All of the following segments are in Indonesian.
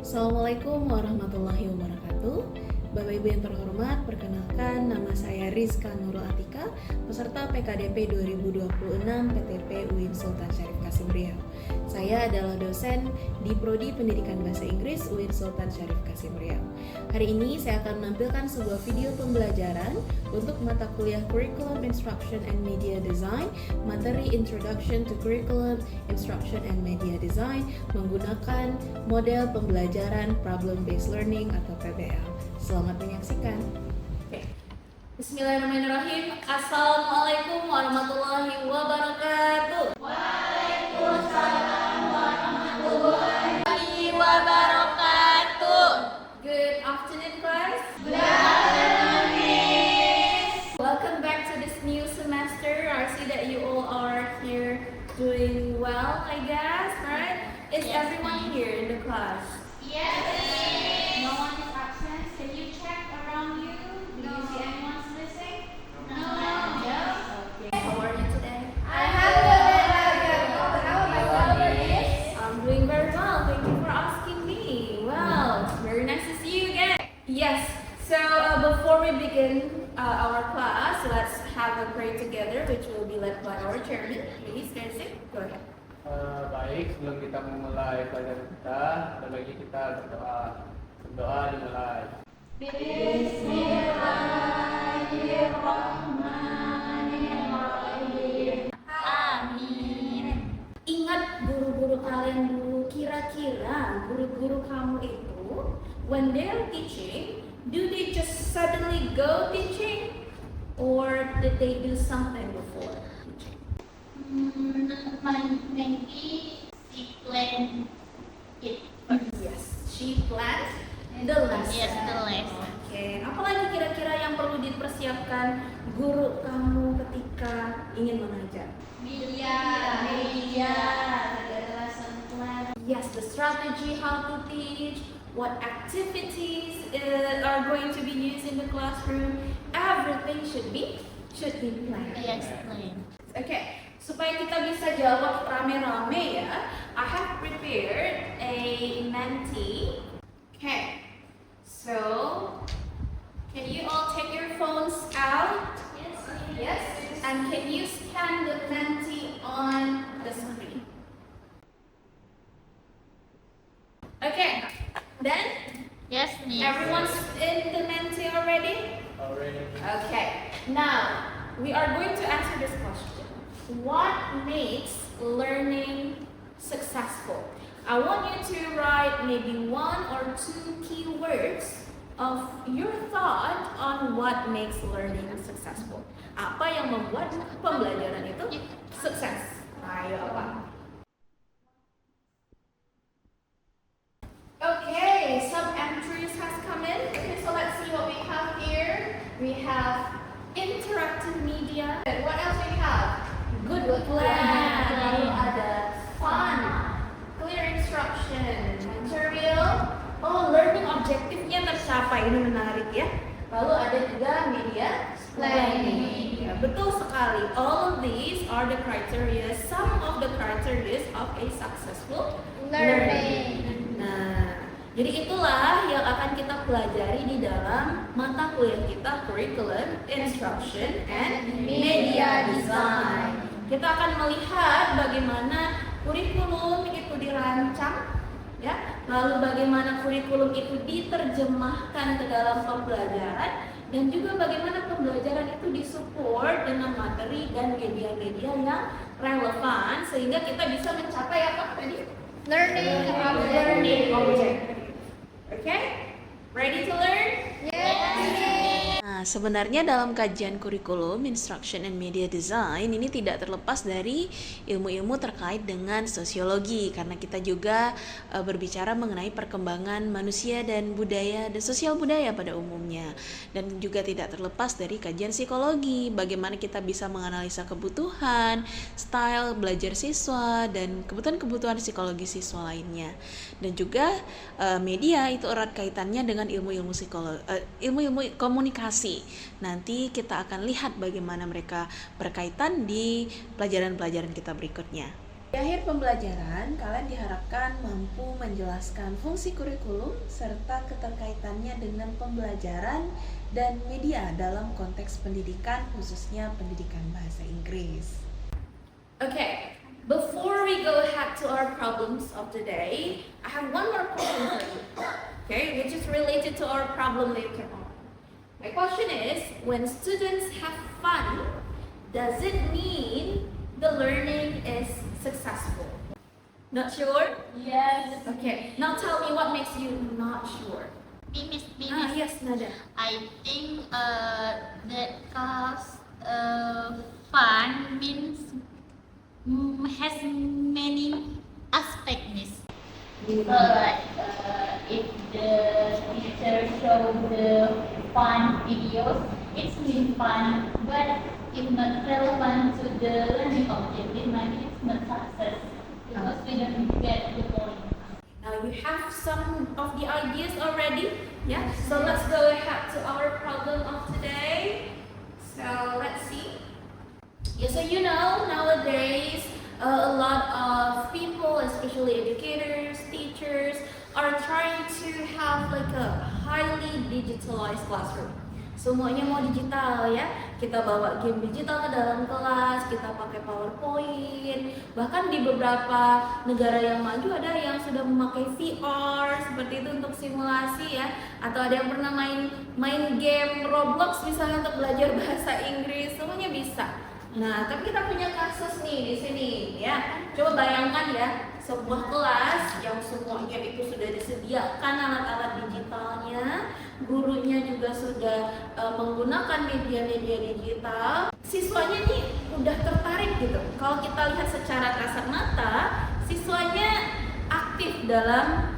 Assalamualaikum warahmatullahi wabarakatuh. Bapak Ibu yang terhormat, perkenalkan nama saya Rizka Nurul Atika, peserta PKDP 2026 PTP UIN Sultan Syarif Kasim Riau. Saya adalah dosen di Prodi Pendidikan Bahasa Inggris UIN Sultan Syarif Kasim Riau. Hari ini saya akan menampilkan sebuah video pembelajaran untuk mata kuliah Curriculum Instruction and Media Design, materi Introduction to Curriculum Instruction and Media Design menggunakan model pembelajaran Problem Based Learning atau PBL. Selamat menyaksikan. Bismillahirrahmanirrahim. Assalamualaikum warahmatullahi wabarakatuh. Waalaikumsalam warahmatullahi wabarakatuh. Good afternoon, class. Good afternoon, Miss. Welcome back to this new semester. I see that you all are here doing well, I guess, right? Is Yes, everyone here in the class? Yes, Miss. No one is absent. Can you check around you? Do you see anyone missing? No. Okay. How are you today? Alhamdulillah. How about Miss? I'm doing very well. Thank you for asking me. Well, very nice to see you again. Yes. So before we begin our class, let's have a prayer together, which will be led by our chairman. Please, Nancy, go ahead. Baik, sebelum kita memulai pelajaran kita, ada bagi kita berdoa. Berdoa dimulai. Bismillahirrahmanirrahim. Amin. Ingat guru-guru kalian dulu, kira-kira guru-guru kamu itu, when they're teaching, do they just suddenly go teaching? Or did they do something before teaching? Maybe she planned it first. Yes, she planned the lesson. Yes, the lesson. Oke, apalagi kira-kira yang perlu dipersiapkan guru kamu ketika ingin mengajar? Media, ada lesson plan. Yes, the strategy, how to teach, what activities are going to be used in the classroom. Everything should be planned. Yes, plan. Okay, supaya kita bisa jawab rame-rame ya, I have prepared a Menti. Okay, so can you all take your phones out? Yes, and can you scan the Menti on the screen? Okay, then Yes, Miss. everyone's in the Menti already? Already. Okay, now we are going to answer this question. What makes learning successful? I want you to write maybe one or two keywords of your thought on what makes learning successful. Apa yang membuat pembelajaran itu sukses? Ayo apa? Okay, some entries has come in. Okay, so let's see what we have here. We have interactive media. And what else we have? Good plan. Lalu ada fun, clear instruction, material. Oh, learning objektifnya tercapai. Ini menarik ya. Lalu ada juga media planning. Ya, betul sekali. All of these are the criteria, some of the criteria of a successful learning. Nah, jadi itulah yang akan kita pelajari di dalam mata kuliah kita Curriculum Instruction and Media Design. Kita akan melihat bagaimana kurikulum itu dirancang, ya, lalu bagaimana kurikulum itu diterjemahkan ke dalam pembelajaran, dan juga bagaimana pembelajaran itu disupport dengan materi dan media-media yang relevan sehingga kita bisa mencapai apa tadi? Learning object. Okay? Ready to learn? Nah, sebenarnya dalam kajian kurikulum, instruction and media design ini tidak terlepas dari ilmu-ilmu terkait dengan sosiologi, karena kita juga berbicara mengenai perkembangan manusia dan budaya dan sosial budaya pada umumnya, dan juga tidak terlepas dari kajian psikologi, bagaimana kita bisa menganalisa kebutuhan, style belajar siswa dan kebutuhan-kebutuhan psikologi siswa lainnya. Dan juga media itu erat kaitannya dengan ilmu-ilmu ilmu-ilmu komunikasi. Nanti kita akan lihat bagaimana mereka berkaitan di pelajaran-pelajaran kita berikutnya. Di akhir pembelajaran, kalian diharapkan mampu menjelaskan fungsi kurikulum serta keterkaitannya dengan pembelajaran dan media dalam konteks pendidikan, khususnya pendidikan bahasa Inggris. Okay, before we go ahead to our problems of today, I have one more question for you, okay, which is related to our problem later on. My question is, when students have fun, does it mean the learning is successful? Not sure? Yes. Okay, now tell me what makes you not sure. Miss, Yes, Nada. I think that cause fun means has many aspects. Like if the teacher show the fun videos, it's really fun, but if not relevant to the learning objective, maybe it's not success because we don't get the point. Now you have some of the ideas already, yeah? So let's go ahead to our problem of today. So let's see. Yeah, so you know, nowadays a lot of people, especially educators, teachers, are trying to have like a highly digitalized classroom. Semuanya mau digital ya. Kita bawa game digital ke dalam kelas, kita pakai PowerPoint. Bahkan di beberapa negara yang maju ada yang sudah memakai VR seperti itu untuk simulasi ya. Atau ada yang pernah main game Roblox misalnya untuk belajar bahasa Inggris, semuanya bisa. Nah, tapi kita punya kasus nih di sini ya. Coba bayangkan ya, sebuah kelas yang semuanya itu sudah disediakan alat-alat digitalnya, gurunya juga sudah menggunakan media-media digital. Siswanya nih udah tertarik gitu. Kalau kita lihat secara kasat mata, siswanya aktif dalam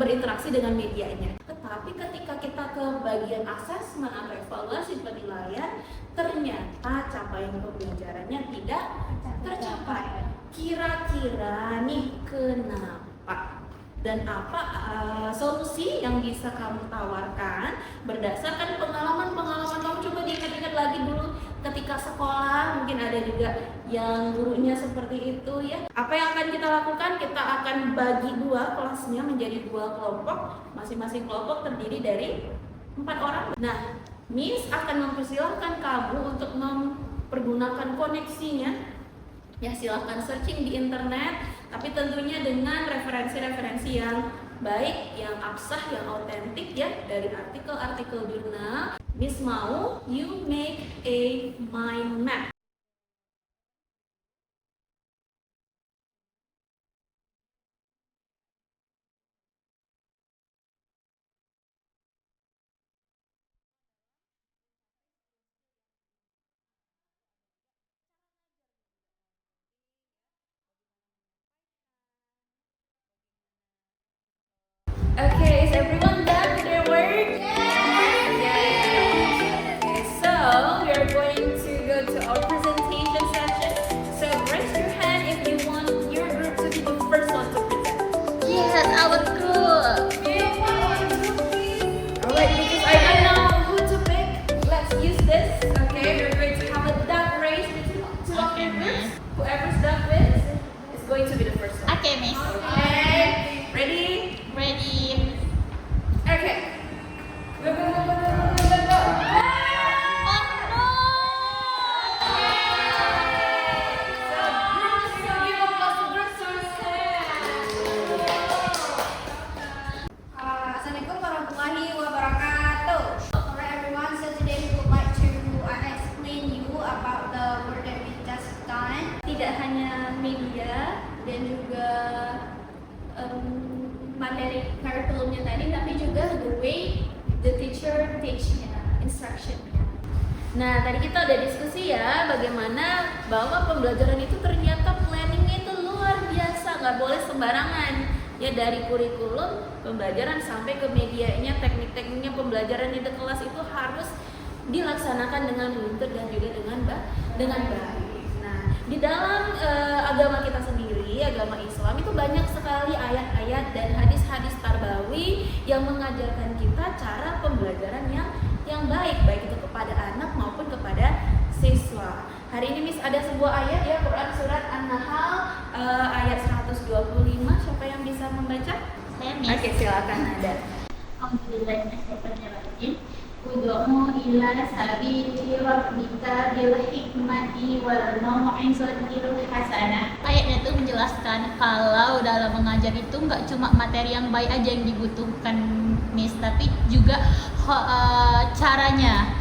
berinteraksi dengan medianya. Tetapi ketika kita ke bagian asesmen atau evaluasi penilaian, ternyata capaian pembelajarannya tidak tercapai. Kira-kira nih kenapa? Dan apa solusi yang bisa kamu tawarkan berdasarkan pengalaman-pengalaman kamu? Coba diingat-ingat lagi dulu ketika sekolah, mungkin ada juga yang gurunya seperti itu ya. Apa yang akan kita lakukan? Kita akan bagi dua kelasnya menjadi dua kelompok, masing-masing kelompok terdiri dari 4 orang. Nah, Miss akan mempersilahkan kamu untuk mempergunakan koneksinya. Ya, silahkan searching di internet, tapi tentunya dengan referensi-referensi yang baik, yang absah, yang autentik ya, dari artikel-artikel jurnal. Miss mau you make a mind map. Okay, is everyone done with their work? Yes. Okay, so we are going to go to our presentation session. So raise your hand if you want your group to be the first one to present. Yes, our group. Alright, because I don't know who to pick, let's use this. Okay, we're going to have a duck race between two of your groups. Whoever's duck wins is going to be the first one. Okay, Miss. Okay, ready? Ready. Okay. Go, go, go, go, go, go, go, go. Assalamualaikum warahmatullahi wabarakatuh. Alright everyone, so today we would like to explain you about the work that we just done. Tidak hanya media dan juga materi kurikulumnya tadi, tapi juga the way the teacher teach-nya, instruction-nya. Nah, tadi kita udah diskusi ya bagaimana bahwa pembelajaran itu ternyata planningnya itu luar biasa, nggak boleh sembarangan. Ya, dari kurikulum pembelajaran sampai ke medianya, teknik-tekniknya pembelajaran di kelas itu harus dilaksanakan dengan luntur dan juga dengan baik. Nah, di dalam agama kita sendiri, agama Islam itu banyak sekali ayat-ayat dan hadis-hadis tarbawi yang mengajarkan kita cara pembelajaran yang baik itu kepada anak maupun kepada siswa. Hari ini Miss ada sebuah ayat ya, Quran surat An-Nahl ayat 125. Siapa yang bisa membaca? Saya Oke, silakan ada. Alhamdulillahirrahmanirrahim. Ud'u ila sabili rabbika bil hikmati wal mau'izatil hasanah. Ayatnya itu menjelaskan kalau dalam mengajar itu nggak cuma materi yang baik aja yang dibutuhkan, Miss, tapi juga caranya,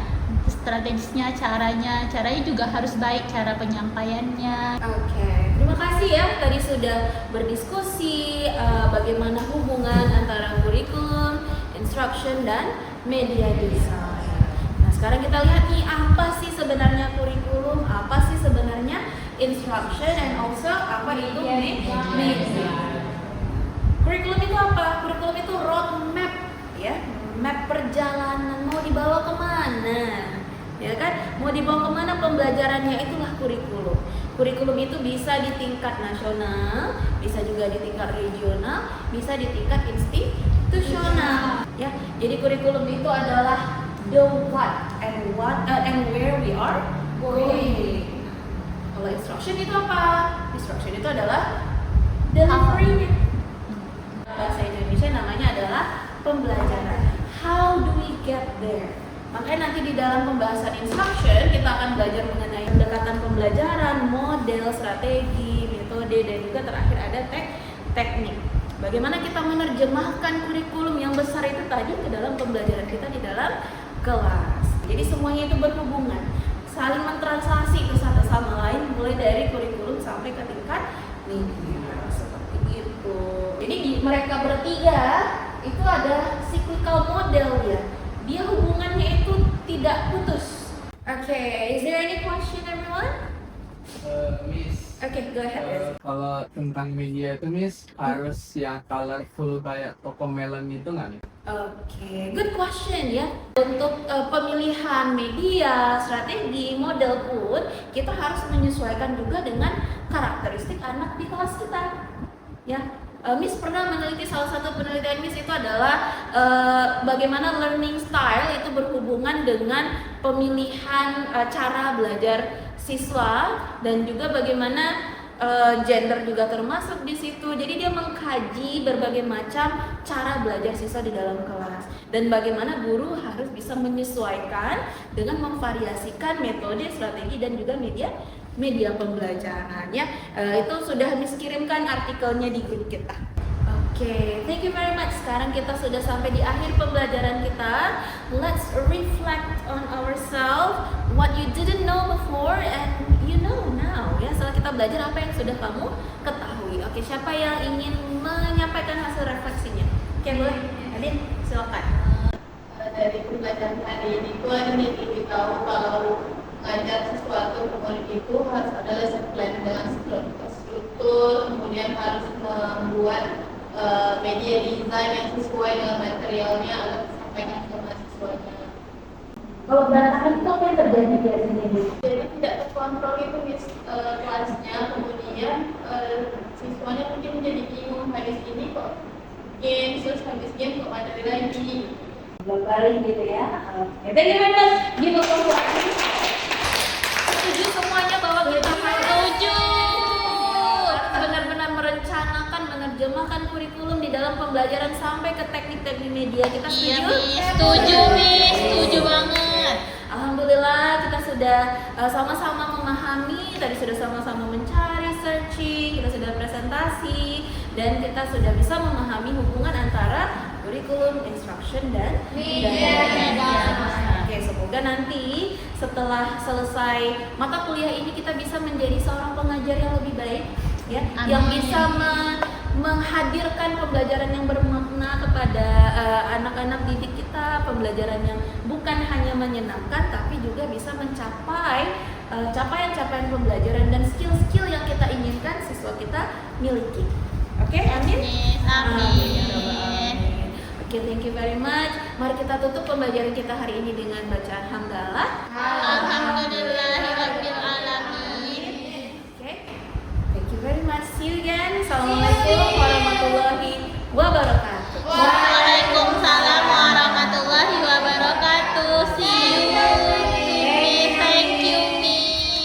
strategisnya, caranya juga harus baik, cara penyampaiannya. Oke, terima kasih ya. Tadi sudah berdiskusi bagaimana hubungan antara kurikulum, instruction, dan media design. Nah, sekarang kita lihat nih, apa sih sebenarnya kurikulum, apa sih sebenarnya instruction, and also apa itu media. Kurikulum itu apa? Kurikulum itu roadmap, ya, map perjalanan, mau dibawa kemana, ya kan? Mau dibawa kemana pembelajarannya, itulah kurikulum. Kurikulum itu bisa di tingkat nasional, bisa juga di tingkat regional, bisa di tingkat institusional, ya. Jadi kurikulum itu adalah the what and where we are going. Kalau instruction itu apa? Instruction itu adalah delivery-nya. Bahasa Indonesia namanya adalah pembelajaran. How do we get there? Makanya nanti di dalam pembahasan instruction kita akan belajar mengenai pendekatan pembelajaran, model, strategi, metode, dan juga terakhir ada teknik. Bagaimana kita menerjemahkan kurikulum yang besar itu tadi ke dalam pembelajaran kita di dalam kelas. Jadi semuanya itu berhubungan, saling mentranslasi ke satu sama lain, mulai dari kurikulum sampai ke tingkat media, seperti itu. Jadi mereka bertiga itu ada cyclical model ya. Dia hubungannya itu tidak putus. Okay, is there any question, everyone? Miss, Okay, go ahead. kalau tentang media itu Miss, harus yang colorful kayak toko melon itu nggak Miss? Okay, good question ya. Untuk pemilihan media, strategi, model pun kita harus menyesuaikan juga dengan karakteristik anak di kelas kita. Ya, Miss pernah meneliti, salah satu penelitian Miss itu adalah bagaimana learning style itu berhubungan dengan pemilihan cara belajar siswa, dan juga bagaimana gender juga termasuk di situ. Jadi dia mengkaji berbagai macam cara belajar siswa di dalam kelas, dan bagaimana guru harus bisa menyesuaikan dengan memvariasikan metode, strategi, dan juga media pembelajaran ya. Itu sudah Miss kirimkan artikelnya di grup kita. Oke, thank you very much. Sekarang kita sudah sampai di akhir pembelajaran kita. Let's reflect on ourselves, what you didn't know before and you know now. Ya, setelah kita belajar apa yang sudah kamu ketahui. Oke, siapa yang ingin menyampaikan hasil refleksinya? Oke, boleh. Adin, silakan. Dari pembelajaran hari ini itu ada yang tahu kalau mengajar sesuatu murid itu harus ada lesson plan dengan struktur, kemudian harus membuat media desain yang sesuai dengan materialnya agar disampaikan ke mahasiswanya. Kalau berantakan itu apa yang terjadi biasanya? Jadi tidak terkontrol itu kelasnya, kemudian siswanya mungkin menjadi bingung, habis ini kok game, terus habis game kok materi lagi. Balik gitu ya. Oke, thank you very much. Give a call lagi. Setuju semuanya bahwa kita harus benar-benar merencanakan, menerjemahkan kurikulum di dalam pembelajaran sampai ke teknik-teknik media. Kita Iya, setuju? Miss. Setuju, Miss. Setuju banget. Alhamdulillah kita sudah sama-sama memahami, tadi sudah sama-sama mencari, searching, kita sudah presentasi, dan kita sudah bisa memahami hubungan antara kurikulum, instruction, dan media. Oke, semoga nanti setelah selesai mata kuliah ini kita bisa menjadi seorang pengajar yang lebih baik, ya, yang bisa menghadirkan pembelajaran yang bermakna kepada anak-anak didik kita, pembelajaran yang bukan hanya menyenangkan tapi juga bisa mencapai capaian-capaian pembelajaran dan skill-skill yang kita inginkan siswa kita miliki. Oke, amin. Amin. Oke, thank you very much. Mari kita tutup pembelajaran kita hari ini dengan bacaan hamdalah. Alhamdulillah.